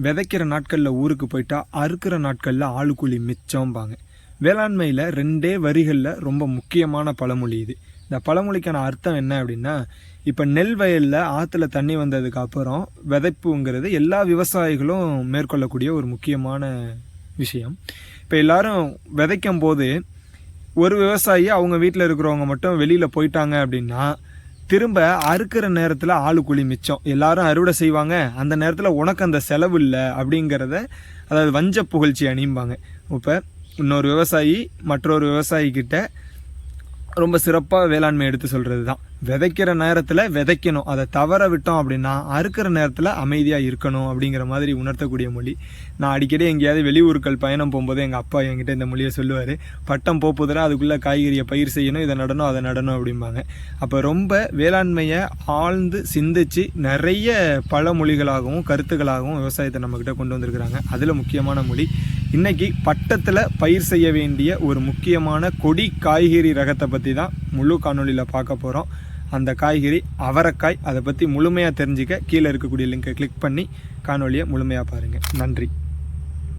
விதைக்கிற நாட்களில் ஊருக்கு போயிட்டா அறுக்கிற நாட்களில் ஆளுக்கூலி மிச்சம்பாங்க. வேளாண்மையில் 2 வரிகளில் ரொம்ப முக்கியமான பழமொழி இது. இந்த பழமொழிக்கான அர்த்தம் என்ன அப்படின்னா, இப்போ நெல் வயலில் ஆற்றுல தண்ணி வந்ததுக்கு அப்புறம் விதைப்புங்கிறது எல்லா விவசாயிகளும் மேற்கொள்ளக்கூடிய ஒரு முக்கியமான விஷயம். இப்போ எல்லாரும் விதைக்கும் போது ஒரு விவசாயி அவங்க வீட்டில் இருக்கிறவங்க மட்டும் வெளியில் போயிட்டாங்க அப்படின்னா, திரும்ப அறுக்கிற நேரத்தில் ஆளுக்கூலி மிச்சம். எல்லாரும் அறுவடை செய்வாங்க, அந்த நேரத்தில் உனக்கு அந்த செலவு இல்லை அப்படிங்கிறத, அதாவது வஞ்ச புகழ்ச்சி அணிம்பாங்க. இப்போ இன்னொரு விவசாயி மற்றொரு விவசாயிக்கிட்ட ரொம்ப சிறப்பாக வேளாண்மை எடுத்து சொல்கிறது தான், விதைக்கிற நேரத்தில் விதைக்கணும், அதை தவற விட்டோம் அப்படின்னா அறுக்கிற நேரத்தில் அமைதியாக இருக்கணும் அப்படிங்கிற மாதிரி உணர்த்தக்கூடிய மொழி. நான் அடிக்கடி எங்கேயாவது வெளியூர்கள் பயணம் போகும்போது எங்கள் அப்பா என்கிட்ட இந்த மொழியை சொல்லுவார். பட்டம் போப்புதுனா அதுக்குள்ளே காய்கறியை பயிர் செய்யணும், இதை நடணும் அதை நடணும் அப்படிம்பாங்க. அப்போ ரொம்ப வேளாண்மையை ஆழ்ந்து சிந்திச்சு நிறைய பழமொழிகளாகவும் கருத்துக்களாகவும் விவசாயத்தை நம்மக்கிட்ட கொண்டு வந்திருக்கிறாங்க. அதில் முக்கியமான மொழி இன்றைக்கி பட்டத்தில் பயிர் செய்ய வேண்டிய ஒரு முக்கியமான கொடி காய்கறி ரகத்தை பற்றி தான் முழு காணொலியில் பார்க்க போகிறோம். அந்த காய்கறி அவரைக்காய். அதை பற்றி முழுமையாக தெரிஞ்சுக்க கீழே இருக்கக்கூடிய லிங்கை கிளிக் பண்ணி காணொலியை முழுமையாக பாருங்கள். நன்றி.